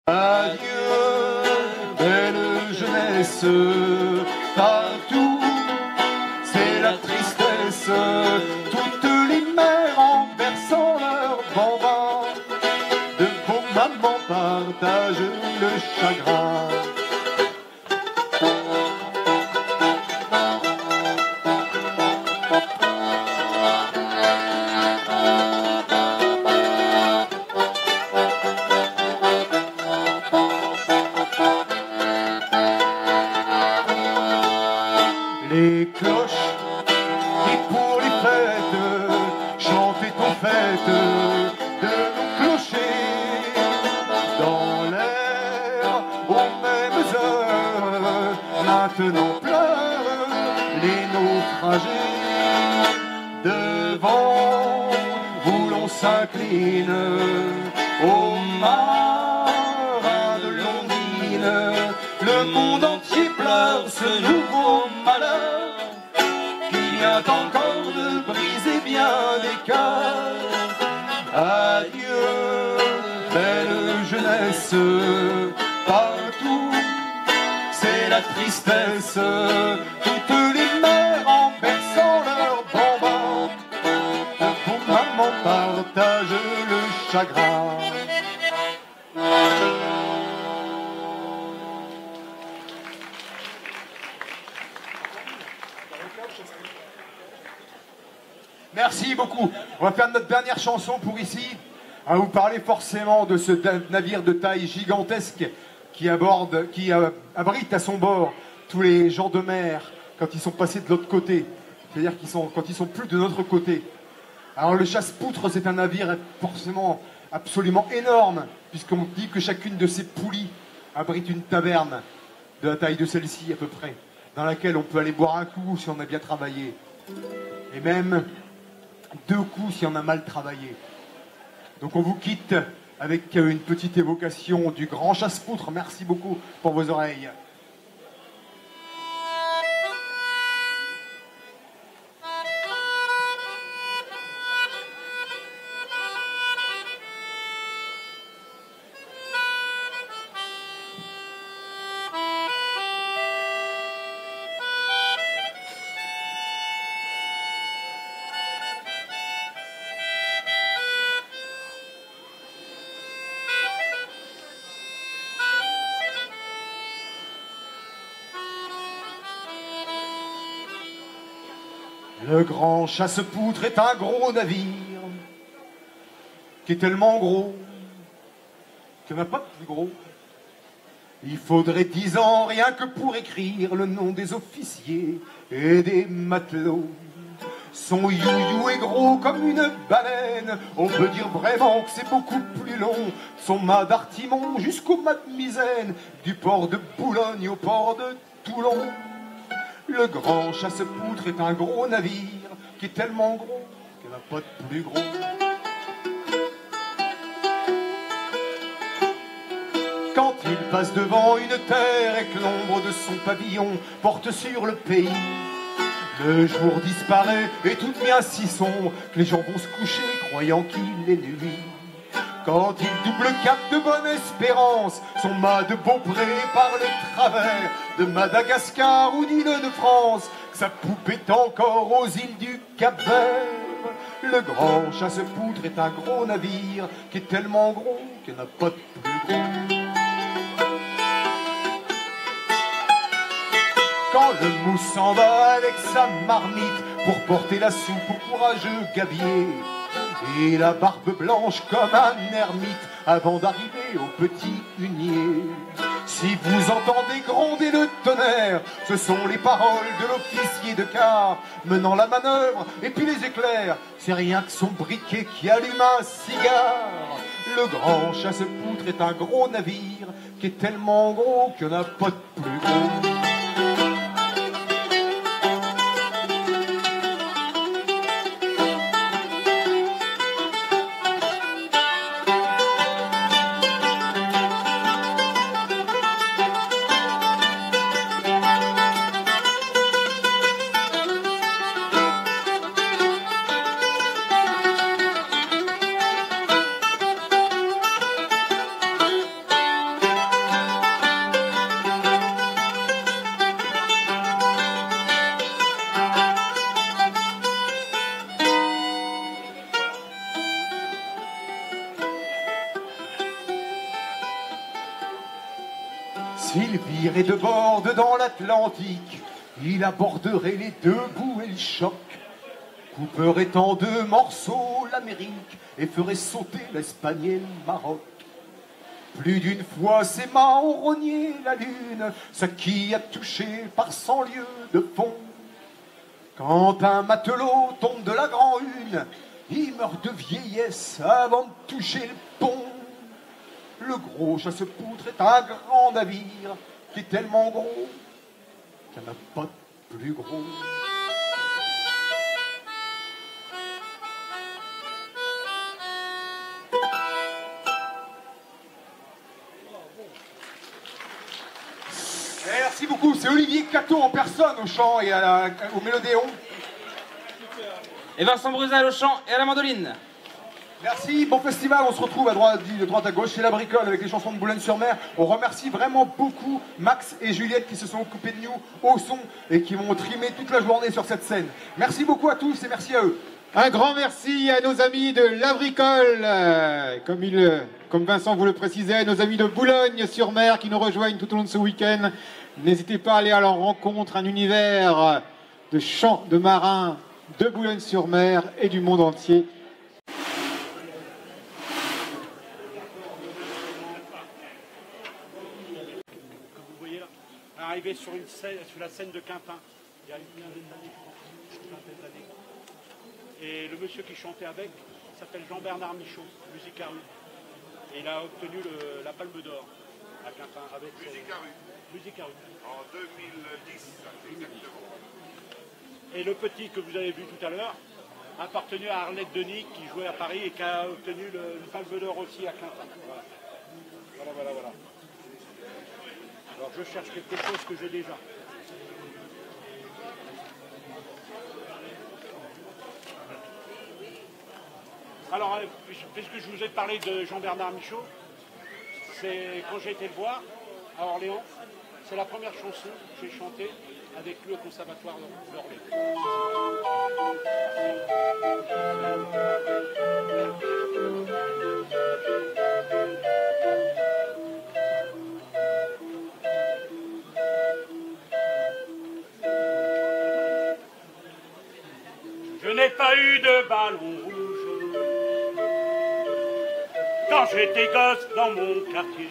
Adieu, belle jeunesse, partout, c'est la tristesse. Toutes les mères en berçant leurs bambins, de vos mamans partagent le chagrin. Les cloches, et pour les fêtes, chantez ton fête de nos clochers. Dans l'air, aux mêmes heures, maintenant pleurent les naufragés. Devant vous l'on s'incline, aux marins de Londres, le monde entier pleure ce nouveau malheur qui vient encore de briser bien des cœurs. Adieu, belle jeunesse, partout, c'est la tristesse. Toutes les mères en berçant leurs bambins, vos mamans partagent le chagrin. Merci beaucoup. On va faire notre dernière chanson pour ici. On va vous parler forcément de ce navire de taille gigantesque qui abrite à son bord tous les gens de mer quand ils sont passés de l'autre côté. C'est-à-dire quand ils sont plus de notre côté. Alors le chasse-poutre, c'est un navire forcément absolument énorme, puisqu'on dit que chacune de ces poulies abrite une taverne de la taille de celle-ci à peu près, dans laquelle on peut aller boire un coup si on a bien travaillé. Et même 2 coups si on a mal travaillé. Donc on vous quitte avec une petite évocation du grand chasse-poutre. Merci beaucoup pour vos oreilles. Le grand chasse-poutre est un gros navire qui est tellement gros qu'il n'y en a pas de plus gros. Il faudrait 10 ans rien que pour écrire le nom des officiers et des matelots. Son you-you est gros comme une baleine, on peut dire vraiment que c'est beaucoup plus long. Son mât d'Artimon jusqu'au mât de Misaine, du port de Boulogne au port de Toulon. Le grand chasse-poutre est un gros navire qui est tellement gros qu'il n'y en a pas de plus gros. Quand il passe devant une terre et que l'ombre de son pavillon porte sur le pays, le jour disparaît et tout devient si sombre que les gens vont se coucher croyant qu'il est nuit. Quand il double cap de Bonne-Espérance, son mât de Beaupré par le travers de Madagascar ou d'île de France, que sa poupe est encore aux îles du Cap-Vert. Le grand chasse-poutre est un gros navire qui est tellement gros qu'il n'y en a pas de plus gros. Quand le mousse s'en va avec sa marmite pour porter la soupe au courageux gabier, et la barbe blanche comme un ermite avant d'arriver au petit hunier. Si vous entendez gronder le tonnerre, ce sont les paroles de l'officier de quart menant la manœuvre, et puis les éclairs, c'est rien que son briquet qui allume un cigare. Le grand chasse-poutre est un gros navire qui est tellement gros qu'il n'y en a pas de plus gros. S'il virait de bord dans l'Atlantique, il aborderait les deux bouts et le choc, couperait en deux morceaux l'Amérique et ferait sauter l'Espagne et le Maroc. Plus d'une fois ses mains ont rogné la lune, ce qui a touché par 100 lieues de fond. Quand un matelot tombe de la grand une, il meurt de vieillesse avant de toucher le pont. Le gros chasse-poutre est un grand navire qui est tellement gros qu'il n'y en a pas de plus gros. Merci beaucoup, c'est Olivier Cateau en personne au chant et au mélodéon. Et Vincent Brusal au chant et à la mandoline. Merci, bon festival, on se retrouve de droite à gauche chez La Bricole avec les chansons de Boulogne-sur-Mer. On remercie vraiment beaucoup Max et Juliette qui se sont occupés de nous au son et qui vont trimer toute la journée sur cette scène. Merci beaucoup à tous et merci à eux. Un grand merci à nos amis de La Bricole, comme Vincent vous le précisait, nos amis de Boulogne-sur-Mer qui nous rejoignent tout au long de ce week-end. N'hésitez pas à aller à leur rencontre, un univers de chants de marins de Boulogne-sur-Mer et du monde entier. Vous voyez là, arrivé sur la scène de Quintin, il y a une quinzaine d'années, je pense, une vingtaine d'années. Et le monsieur qui chantait avec s'appelle Jean-Bernard Michaud, Musique à rue. Et il a obtenu la Palme d'Or à Quintin avec Musique à rue. Musique à rue. En 2010, exactement. Et le petit que vous avez vu tout à l'heure a appartenu à Arlette Denis qui jouait à Paris et qui a obtenu une Palme d'Or aussi à Quintin. Voilà. Alors je cherche quelque chose que j'ai déjà. Alors, puisque je vous ai parlé de Jean-Bernard Michaud, c'est quand j'ai été le voir à Orléans, c'est la première chanson que j'ai chantée avec lui au Conservatoire d'Orléans. Je n'ai pas eu de ballon rouge quand j'étais gosse dans mon quartier.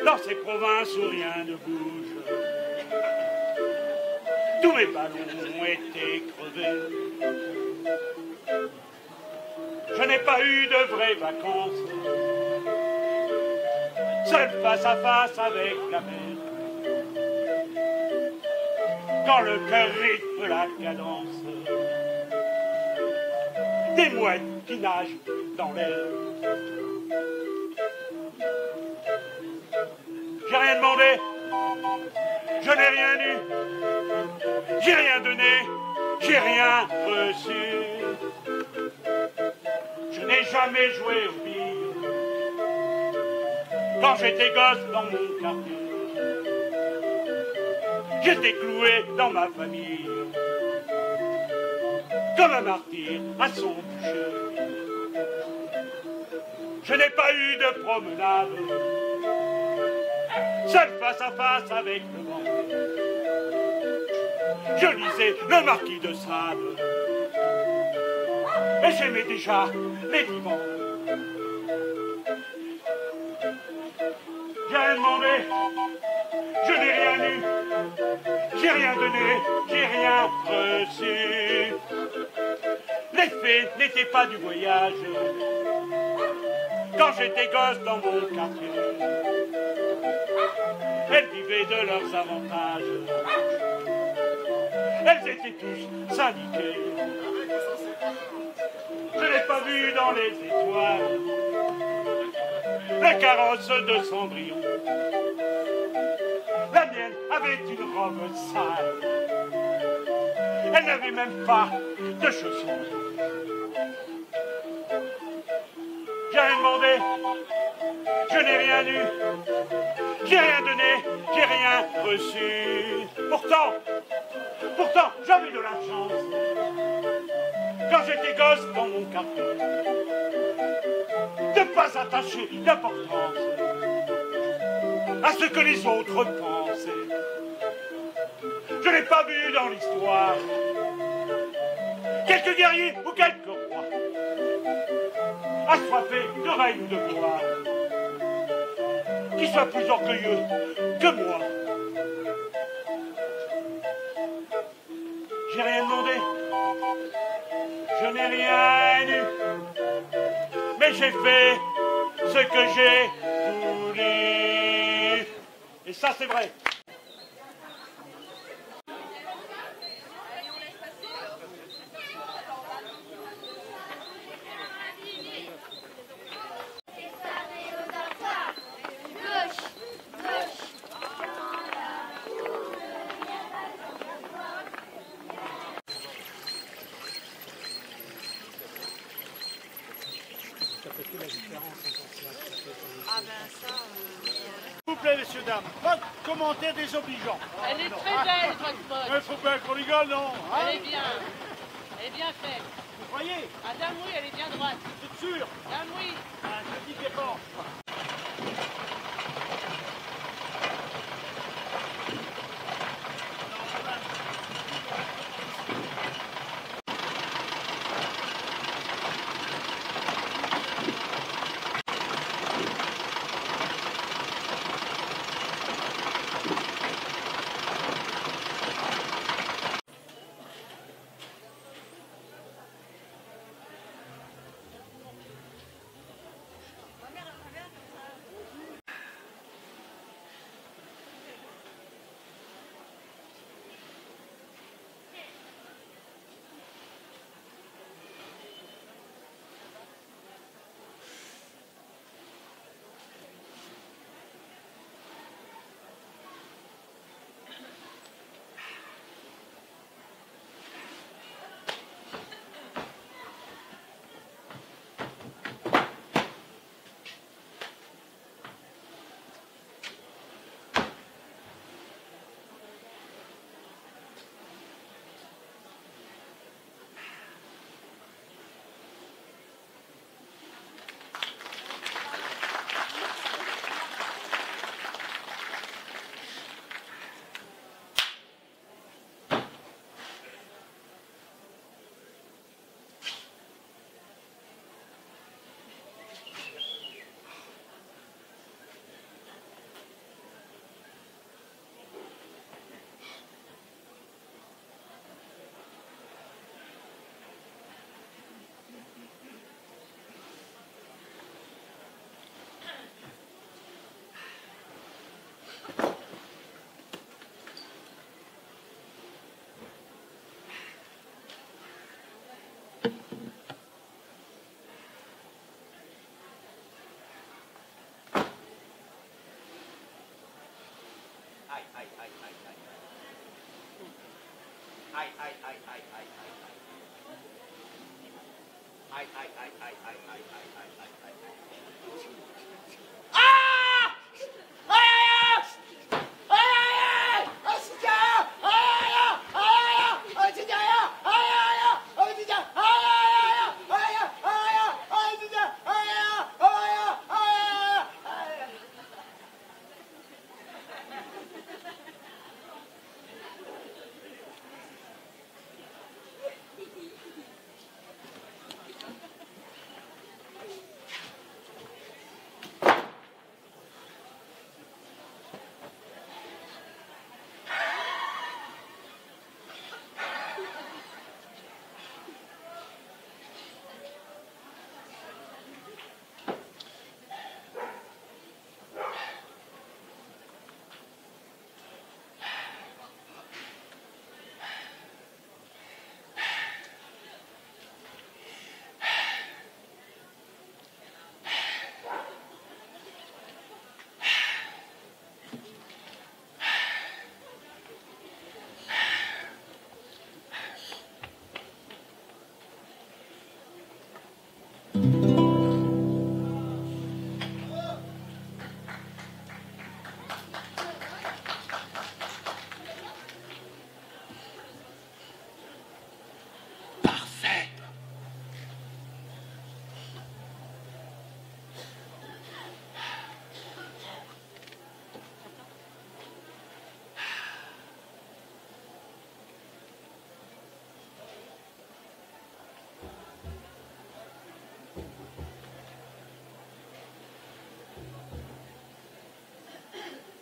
Dans ces provinces où rien ne bouge, tous mes ballons ont été crevés. Je n'ai pas eu de vraies vacances, seul face à face avec la mer. Quand le cœur rythme la cadence des mouettes qui nagent dans l'air. J'ai rien demandé, je n'ai rien eu, j'ai rien donné, j'ai rien reçu. Je n'ai jamais joué aux billes quand j'étais gosse dans mon quartier. J'étais cloué dans ma famille comme un martyr à son bûcher. Je n'ai pas eu de promenade, seul face à face avec le vent. Je lisais le Marquis de Sade et j'aimais déjà les divans. J'ai rien demandé, je n'ai rien eu, j'ai rien donné, j'ai rien reçu. Les fées n'étaient pas du voyage quand j'étais gosse dans mon quartier. Elles vivaient de leurs avantages, elles étaient tous syndiquées. Je n'ai pas vu dans les étoiles la carrosse de Cendrillon. La mienne avait une robe sale, elle n'avait même pas de chaussons. J'ai rien demandé, je n'ai rien eu, j'ai rien donné, j'ai rien reçu. Pourtant, j'avais de la chance quand j'étais gosse dans mon quartier de pas attacher d'importance à ce que les autres pensaient. Je n'ai pas vu dans l'histoire quelques guerriers ou quelques rois assoiffés de règne de gloire qui soient plus orgueilleux que moi. J'ai rien demandé, je n'ai rien eu, mais j'ai fait ce que j'ai voulu. Et ça, c'est vrai. S'il vous plaît, messieurs, dames, pas de commentaires désobligeants. Elle est très belle, votre mode. Il faut bien qu'on rigole, non hein? Elle est bien. Elle est bien faite. Vous croyez? Ah, dame, oui, elle est bien droite. Vous êtes sûr? Dame, oui. Ah, je dis qu'il est fort.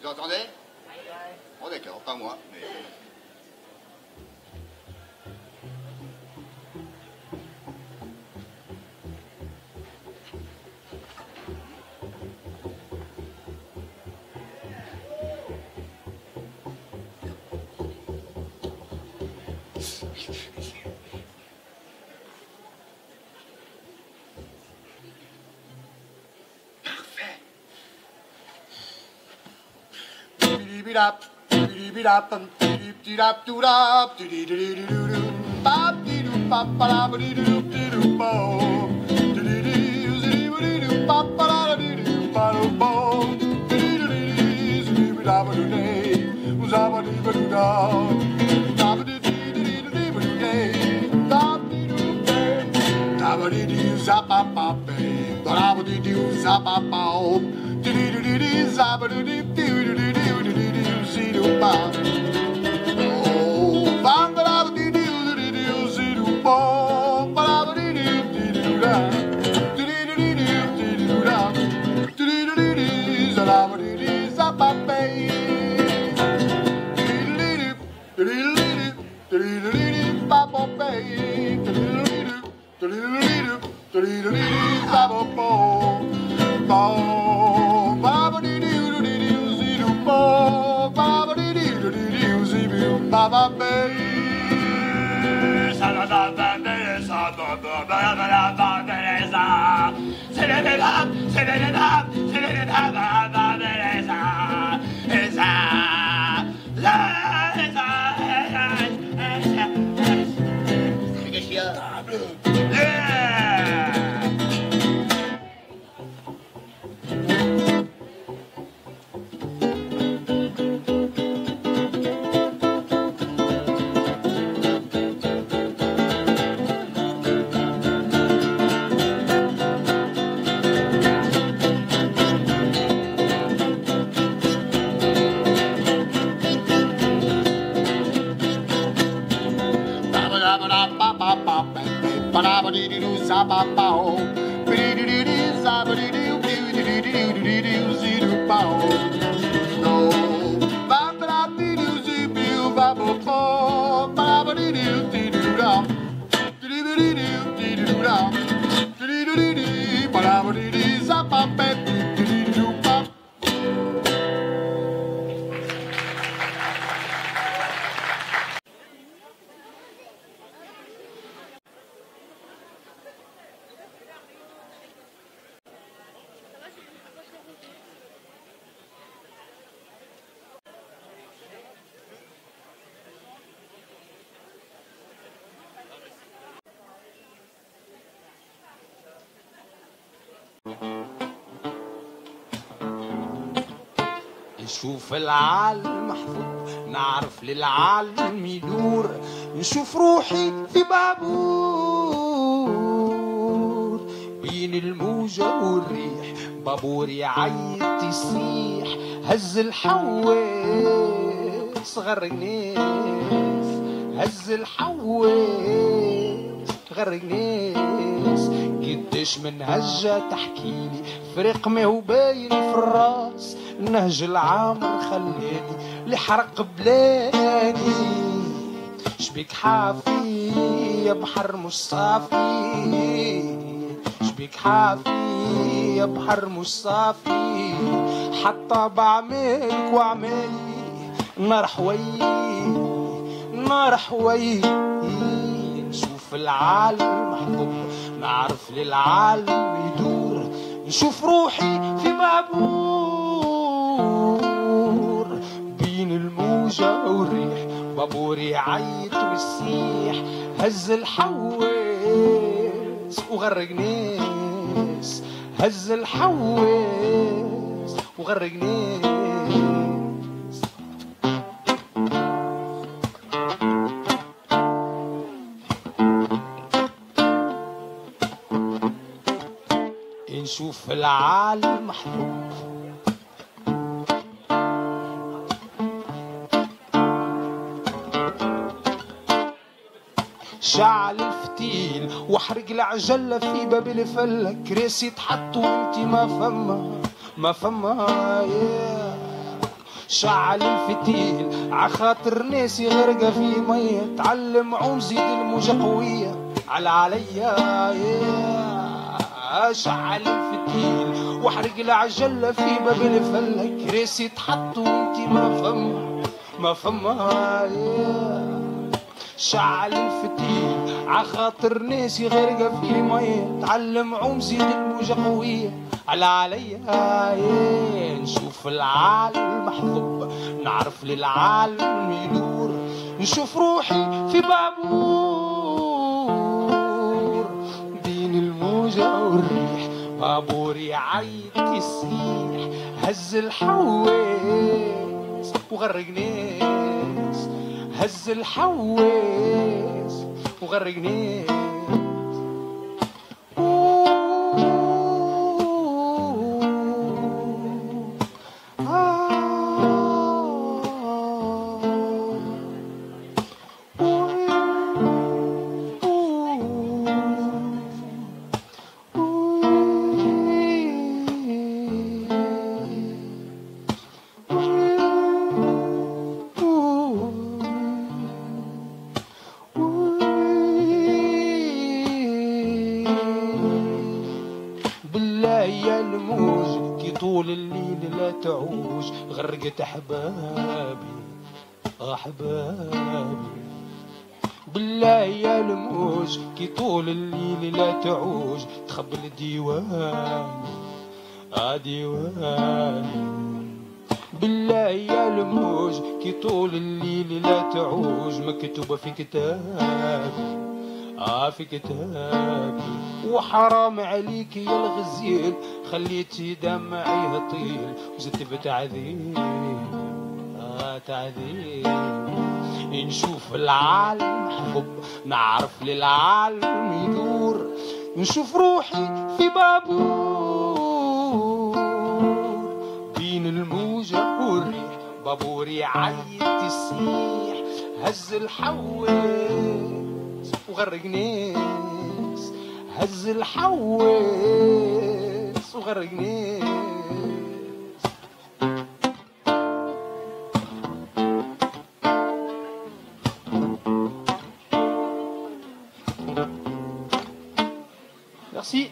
Vous entendez? Oh d'accord, pas moi, mais... نشوف العالم محفوظ، نعرف للعالم يدور، نشوف روحي في بابور بين الموجة والريح، بابور يعيط يصيح، هز الحواس غرق ناس، هز الحواس غرق ناس، قداش من هجة تحكيلي فرق ما هو باين في الراس، نهج العامر خلاني لحرق بلاني، شبيك حافي يا بحر مش صافي، شبيك حافي يا بحر مش صافي، حتى بعملك وعمالي نار حوي نار حوي، نشوف العالم محبوب، نعرف للعالم يدور، نشوف روحي في بابور بين الموجة والريح، بابور يعيط ويصيح، هز الحواس وغرق ناس، هز الحواس وغرق ناس. نشوف العالم محبوب، شعل الفتيل واحرق العجلة في باب الفلة، كراسي تحط وانتي ما فما شعل الفتيل عخاطر ناسي غرقة في مية تعلم عوم زيد الموجة قوية على عليا شعل الفتيل واحرق العجلة في باب الفلة كراسي تحط وانتي ما فما شعل الفتيل عخاطر ناسي غرقة في مية تعلم عوم زيد الموجة قوية على عليا نشوف العالم محظوظ نعرف للعالم يدور نشوف روحي في بابور بين الموجة والريح بابور يعيط يسيح هز الحواس وغرق ناس هز الحواس وغرق ناس طول الليل لا تعوج غرقت أحبابي أحبابي بالله يا الموج كي طول الليل لا تعوج تخبل ديواني ديواني بالله يا الموج كي طول الليل لا تعوج مكتوبة في كتابي في كتابي وحرام عليك يا الغزيل خليتي دمعي يطيل وزدت بتعذيب تعذيب نشوف العالم حب نعرف للعالم يدور نشوف روحي في بابور بين الموجة والريح بابور يعيط يسيح هز الحواس وغرق ناس هز الحواس وغرق ناس Merci.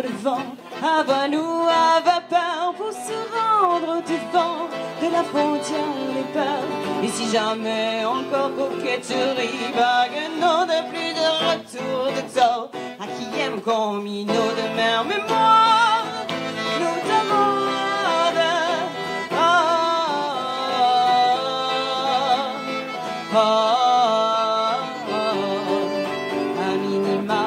Le vent à nous à vapeur pour se rendre du vent de la frontière les peurs. Et si jamais encore coquetterie vague, non de plus de retour de tort à qui aime comme minot de mer, mais moi nous demande un minima.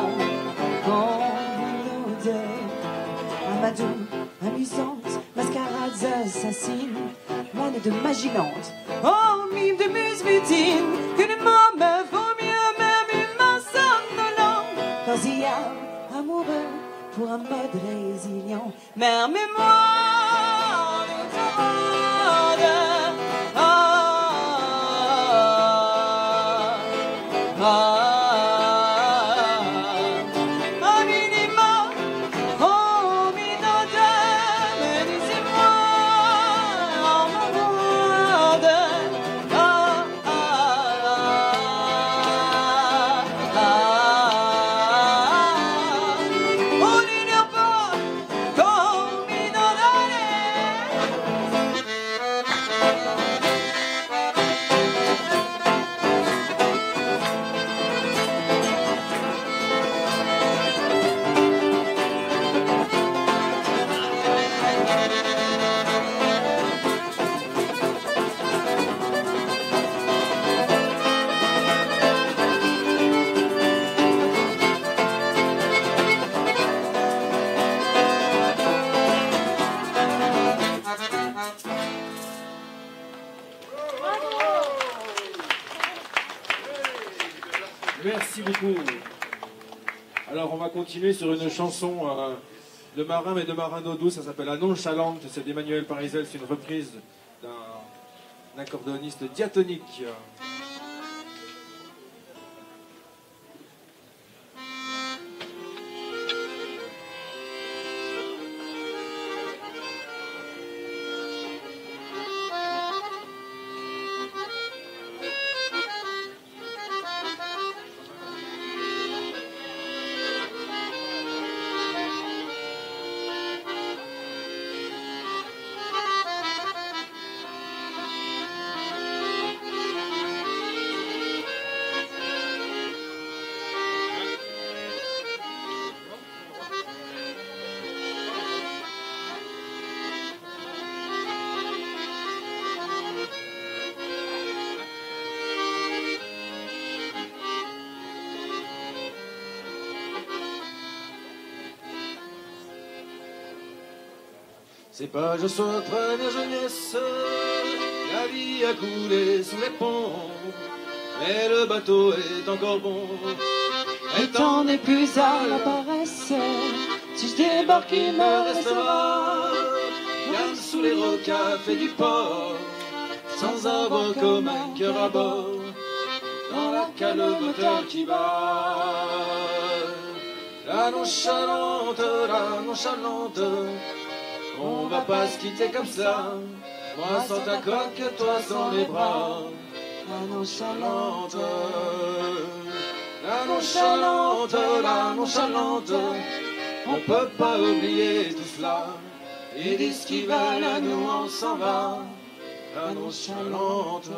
Amusante, mascarades assassines, manne de magie lente, oh mime de muse mutine, que les mots me vaut mieux même une main somnolente. Quand il y a amoureux pour un mode résilient, mère mémoire nous demande beaucoup. Alors on va continuer sur une chanson de marin mais de marin d'eau douce, ça s'appelle La Nonchalante, c'est d'Emmanuel Parizel, c'est une reprise d'un accordéoniste diatonique. Ces pages sont notre première jeunesse, la vie a coulé sous les ponts, mais le bateau est encore bon. Le temps n'est plus à la paresse, si je débarque il me restera. L'âme sous les rocs fait du port, sans avoir comme un cœur à bord, dans la cale le moteur qui bat. La nonchalante, on va pas se quitter comme ça, moi sans ta coque, toi sans les bras. La nonchalante, la nonchalante, la nonchalante, on peut pas oublier tout cela. Ils disent qu'ils veulent à nous, on s'en va. La nonchalante.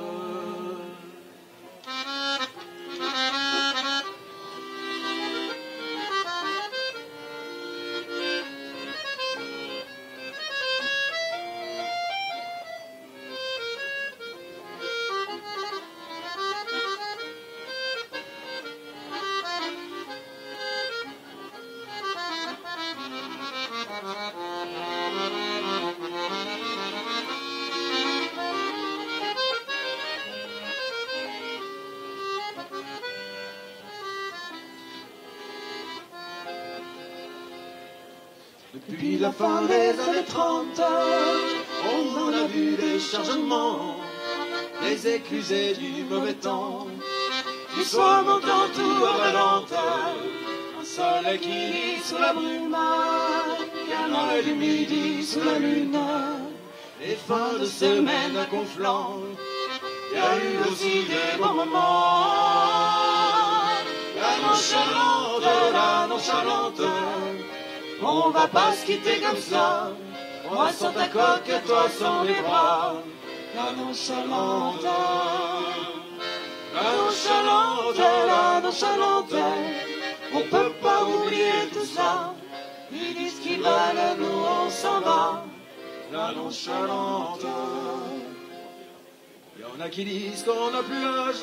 depuis la fin des années 30, on en a vu des chargements, des éclusés du mauvais temps, du soir montant tout à ralente, un soleil qui lit sous la brume, un oeil du midi sous la lune, les fins de semaine à Conflans, il y a eu aussi des bons moments. La nonchalante, on va pas se quitter comme ça, moi sans ta coque, toi sans mes bras. La nonchalante, la nonchalante, la nonchalante, on peut pas oublier tout ça. Ils disent qu'ils veulent, nous on s'en va. La nonchalante. Il y en a qui disent qu'on n'a plus l'âge,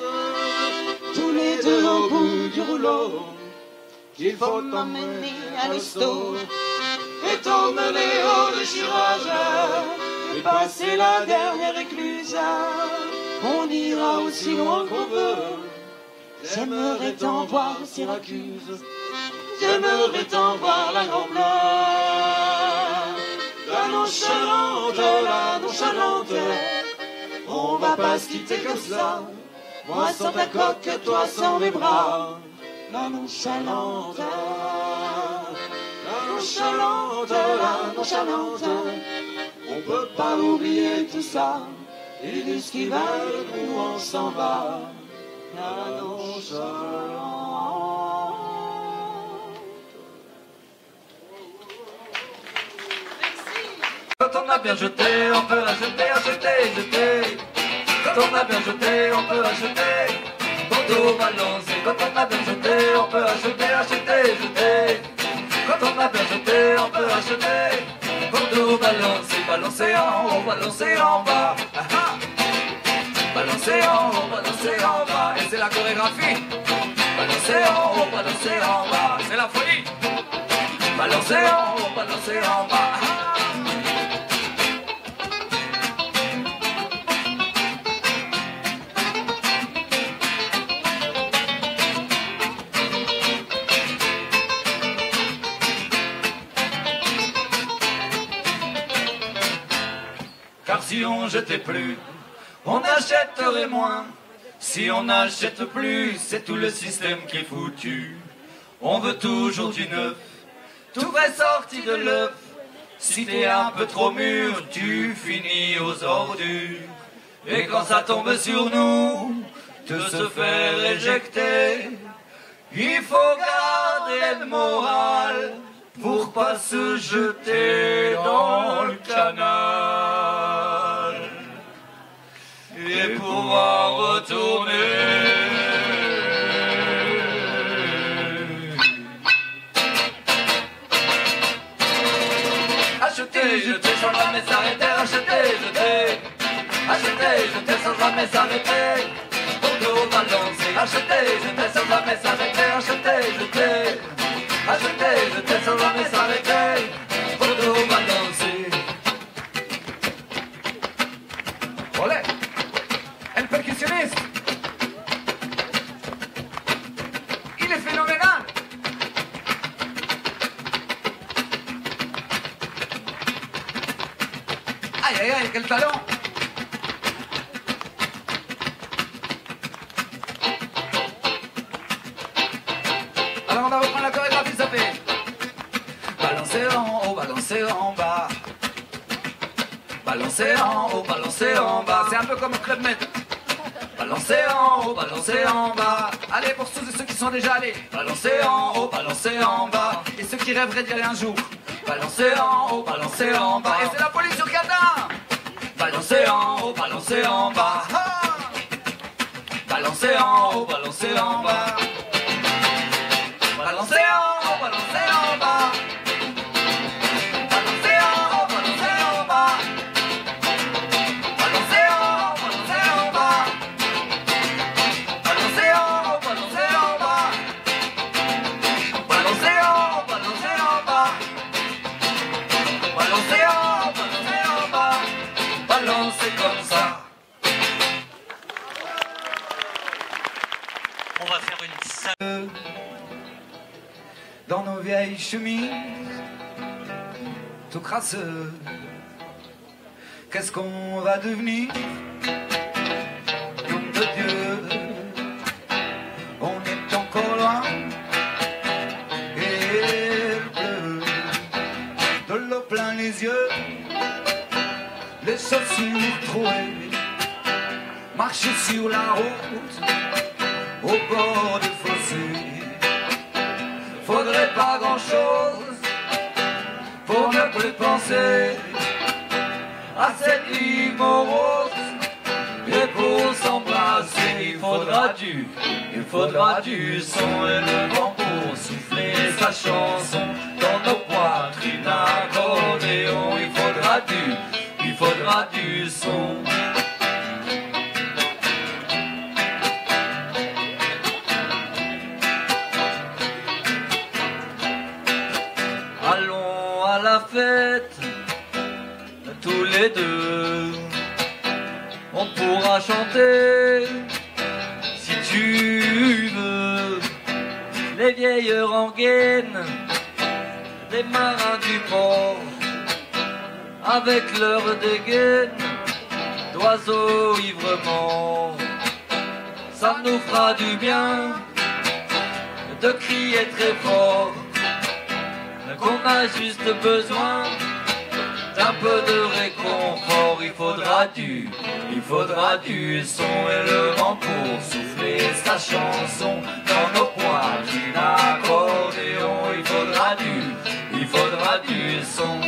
tous les deux au bout du rouleau, qu'il faut t'emmener à l'hosto et t'emmener au déchirage et passer la dernière écluse. On ira aussi loin qu'on veut. j'aimerais t'en voir Syracuse, j'aimerais t'en voir la Grande Bleue. La nonchalante, on va pas se quitter comme ça, moi sans ta coque, toi sans mes bras. la nonchalante, la nonchalante, on peut pas oublier tout ça. Ils disent qu'ils veulent, nous on s'en va. La nonchalante. Quand on a bien jeté, on peut acheter, jeter. Quand on a bien jeté, on peut acheter. Pour tout balancer, quand on a bien jeté, on peut acheter, jeter. Quand on a bien jeté, on peut acheter. Pour tout balancer en haut, balancer en bas. Balancer en haut, balancer en bas. Et c'est la chorégraphie. Balancer en haut, balancer en bas. C'est la folie. Balancer en haut, balancer en bas. car si on jetait plus, on achèterait moins. Si on n'achète plus, c'est tout le système qui est foutu. On veut toujours du neuf, tout vrai sorti de l'œuf. Si t'es un peu trop mûr, tu finis aux ordures. Et quand ça tombe sur nous, de se faire éjecter, il faut garder le moral pour pas se jeter dans le canal et pouvoir retourner. Acheter, jeter sans jamais s'arrêter, acheter, jeter. Acheter, jeter sans jamais s'arrêter. Pour nous balancer, acheter, jeter sans jamais s'arrêter, acheter, jeter. Acheter, jeter sans jamais s'arrêter. Pour nous balancer. Olé, el percussionniste. Il est phénoménal. Aïe aïe aïe, quel talent. Alors on va reprendre la chorégraphie, ça fait balancer en haut, balancer en bas. Balancer en haut, balancer en bas. C'est un peu comme au Club Med. Balancer en haut, balancer en bas. Allez, pour tous ceux qui sont déjà allés. Balancer en haut, balancer en bas. Et ceux qui rêveraient d'y aller un jour. Balancer en haut, balancer en bas. Et c'est la police sur Qatar. Balancer en haut, balancer en bas. Balancer en haut, balancer en bas. Balancer en haut, balancer en bas. Balancer en haut, balancer en bas. Balancer en haut, balancer en bas. Balancer en haut, balancer en bas. Balancer en haut, balancer en bas. Balancer en haut, balancer en bas. Balancer comme ça. On va faire une salle dans nos vieilles chemises, tout crasseux. Qu'est-ce qu'on va devenir? Nom de Dieu, on est encore loin. Et le bleu, de l'eau plein les yeux, les chaussures trouées, marcher sur la route, au bord du fossé. Faudrait pas grand chose pour ne plus penser à cette vie morose. Et pour s'embrasser, il faudra du son et le vent pour souffler sa chanson dans nos poitrines accordéon. Il faudra du son. Allons à la fête, tous les deux. On pourra chanter, si tu veux, les vieilles rengaines, les marins du port, avec leur dégaine d'oiseaux ivres-morts. Ça nous fera du bien de crier très fort, qu'on a juste besoin d'un peu de réconfort. Il faudra du son et le vent pour souffler sa chanson dans nos poitrines accordéon. Il faudra du son.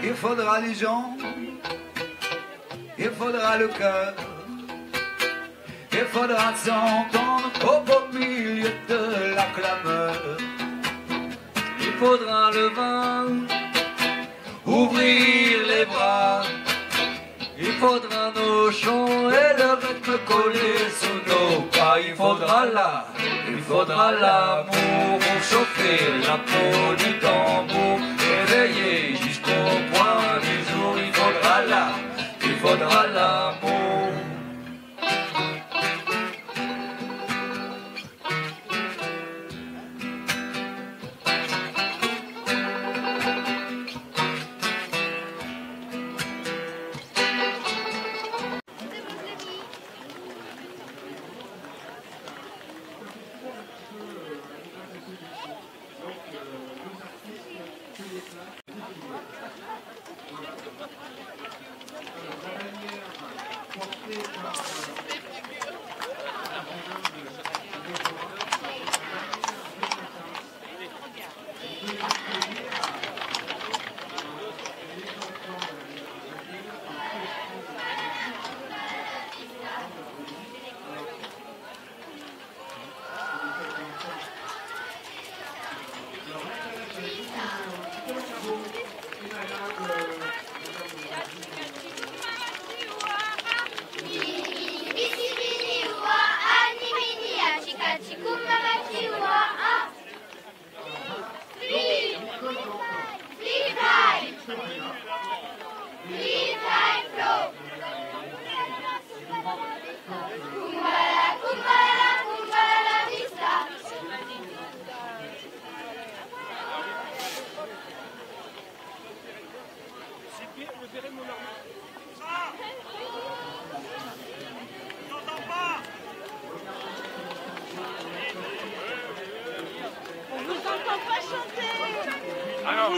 Il faudra les gens, il faudra le cœur, il faudra s'entendre au beau milieu de la clameur. Il faudra le vin, ouvrir les bras. Il faudra nos chants et le rythme collé sous nos pas. Il faudra l'amour pour chauffer la peau du tambour, éveillé jusqu'au point du jour. Il faudra l'amour.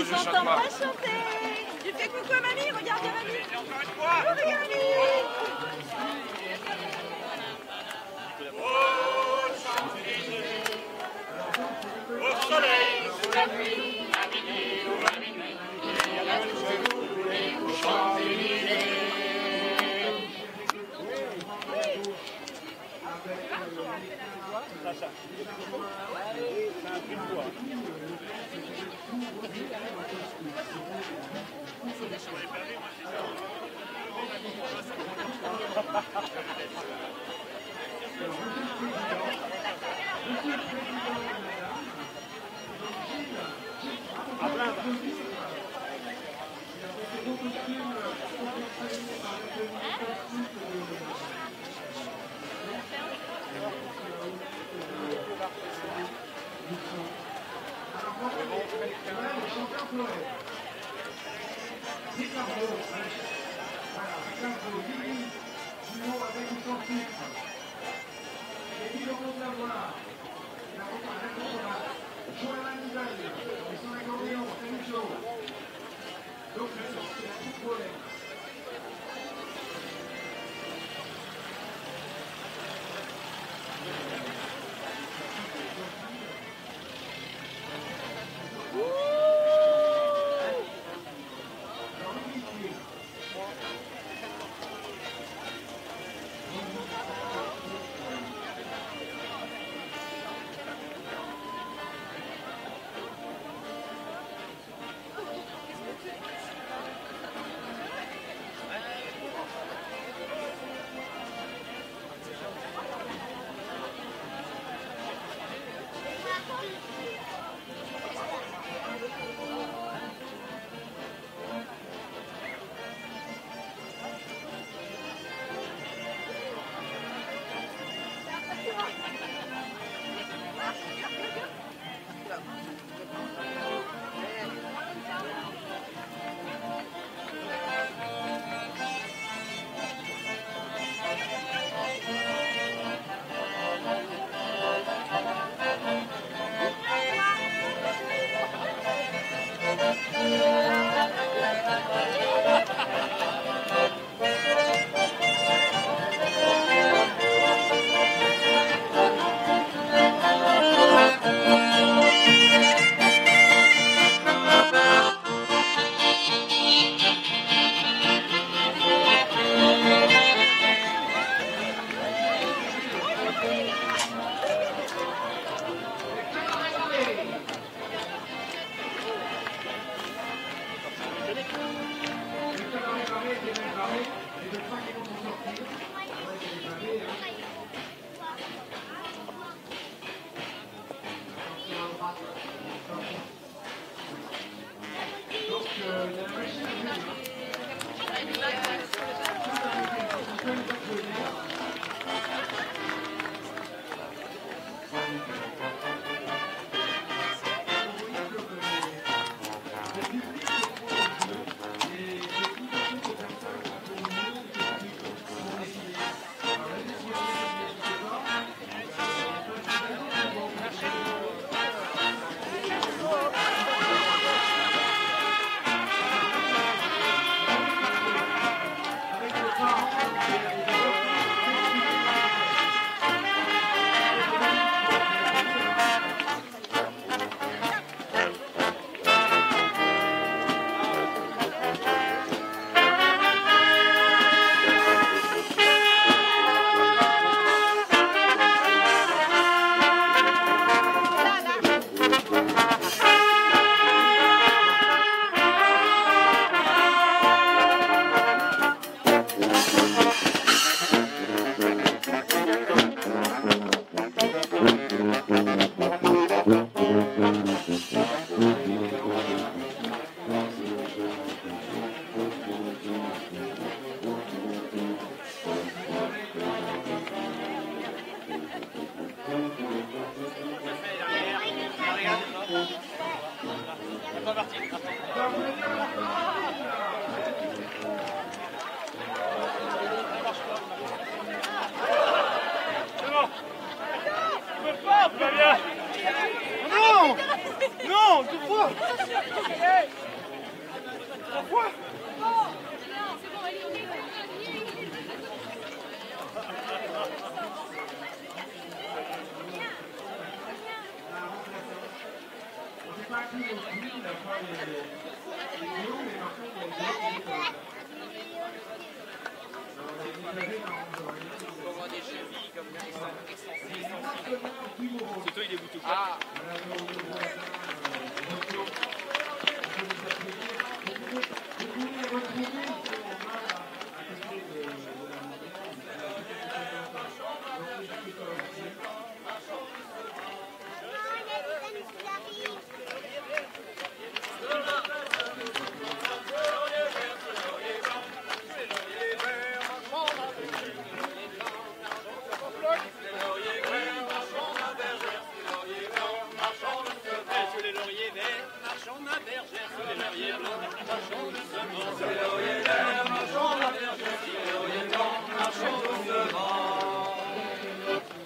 Je chante pas chanter. Tu fais coucou à mamie, regarde bien mamie. Encore une fois. Coucou mamie. Au soleil, sous la pluie, à midi ou à minuit, il y a la touche de rouler aux Champs-Élysées. Ça. C'est un prix de bois.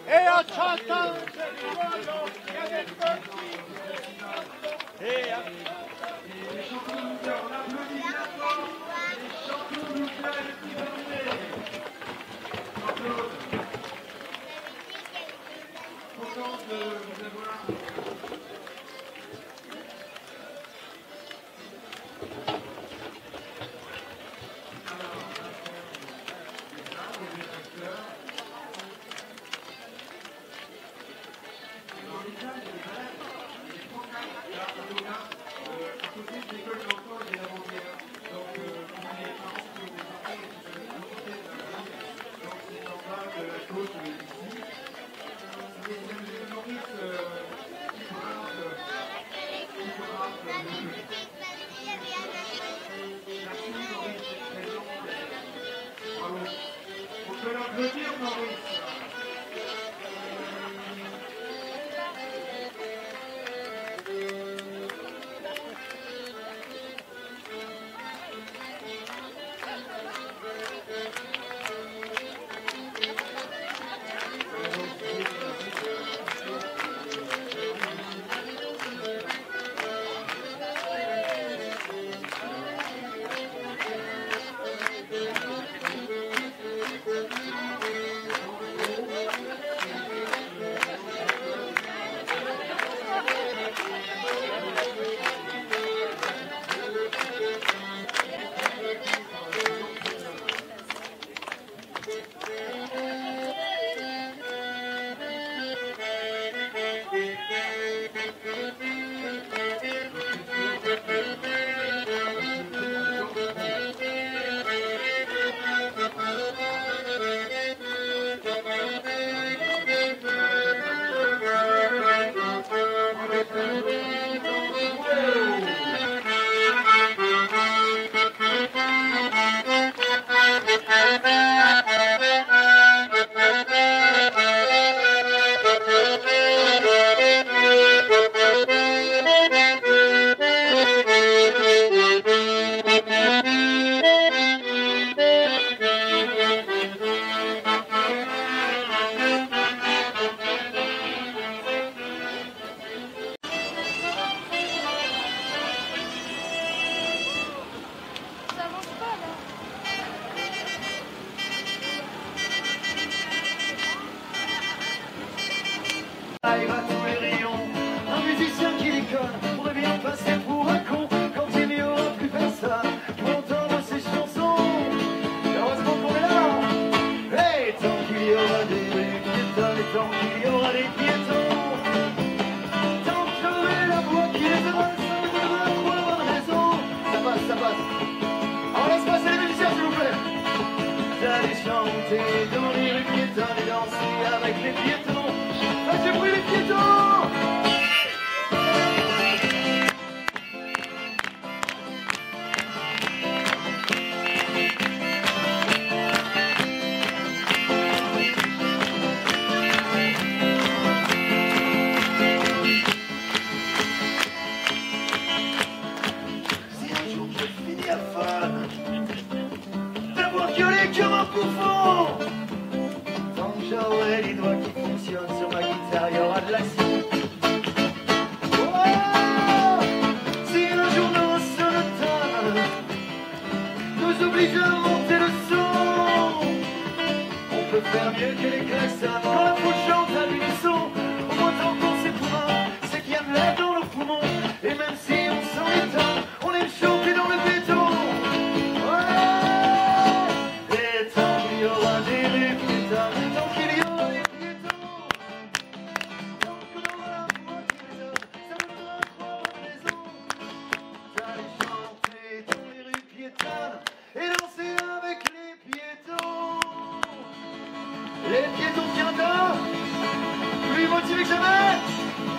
Et en chantant, il y a des petits. Et faire mieux que les klaxons. Quand la foule chante à l'unisson, au moins tant qu'on s'épouvante, c'est qu'il y a de l'air dans nos poumons. Et même si on s'en éteint, on aime chauffer dans le béton. Ouais. Et tant qu'il y aura des rues piétons, tant qu'il y aura des piétons, tant qu'on aura la foi qui résonne, ça me fera croire à raison. D'aller chanter dans les rues piétonnes et danser avec les piétons. Les piétons piétons, plus motivés que jamais.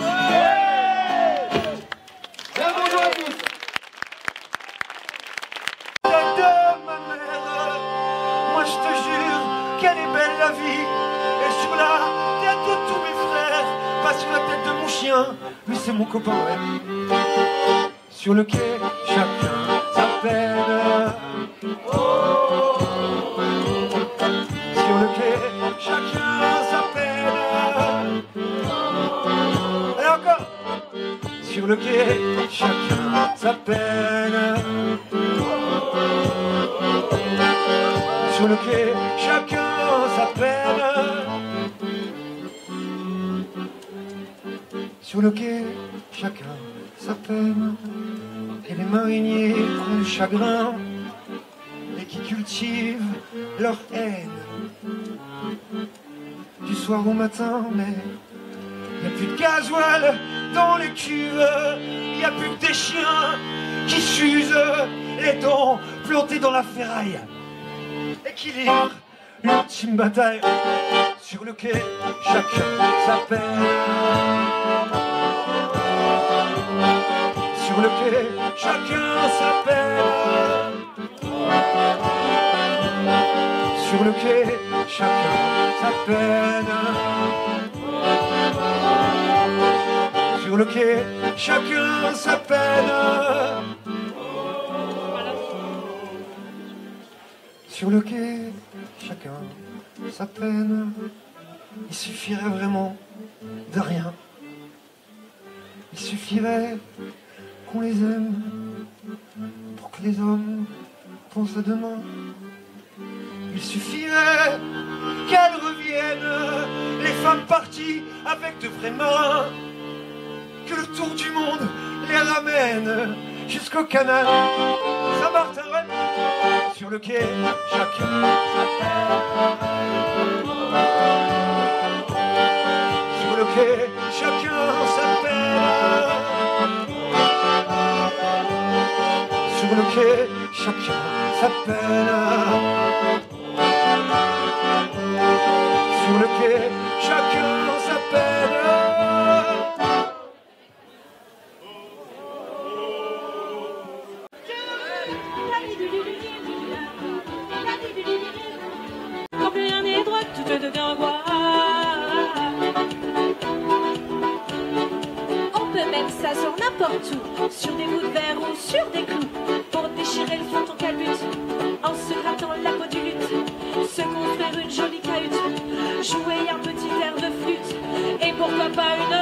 Ouais. Bien bonjour à tous. De ma mère, moi je te jure qu'elle est belle la vie. Et sur la tête de tous mes frères, pas sur la tête de mon chien, lui c'est mon copain, ouais. Sur le quai, chacun sa peine. Sur le quai, chacun sa peine. Allez encore. Sur le quai, chacun sa peine. Sur le quai, chacun sa peine. Sur le quai, chacun sa peine. Et les mariniers qui ont du chagrin et qui cultivent leur haine. Du soir au matin, mais il n'y a plus de gasoil dans les cuves. Il n'y a plus que des chiens qui s'usent, les dents plantées dans la ferraille. Et qui livrent l'ultime bataille. Sur le quai, chacun sa peine. Sur le quai, chacun sa peine. Sur le quai, chacun sa peine. Sur le quai, chacun sa peine. Sur le quai, chacun sa peine. Il suffirait vraiment de rien. Il suffirait qu'on les aime pour que les hommes pensent à demain. Il suffirait qu'elles reviennent, les femmes parties avec de vraies mains, que le tour du monde les ramène jusqu'au canal Saint-Martin. Sur le quai, chacun sa peine. Sur le quai, chacun sa peine. Sur le quai, chacun sa peine. Sur le quai, chacun sa peine. Quand plus rien n'est droit, tout devient voir. On peut mettre ça sur n'importe où, sur des bouts de verre ou sur des clous, pour déchirer le fond ton calbut, en se grattant la peau du luth, se construire une jolie cahute, jouer un petit air de flûte, et pourquoi pas une...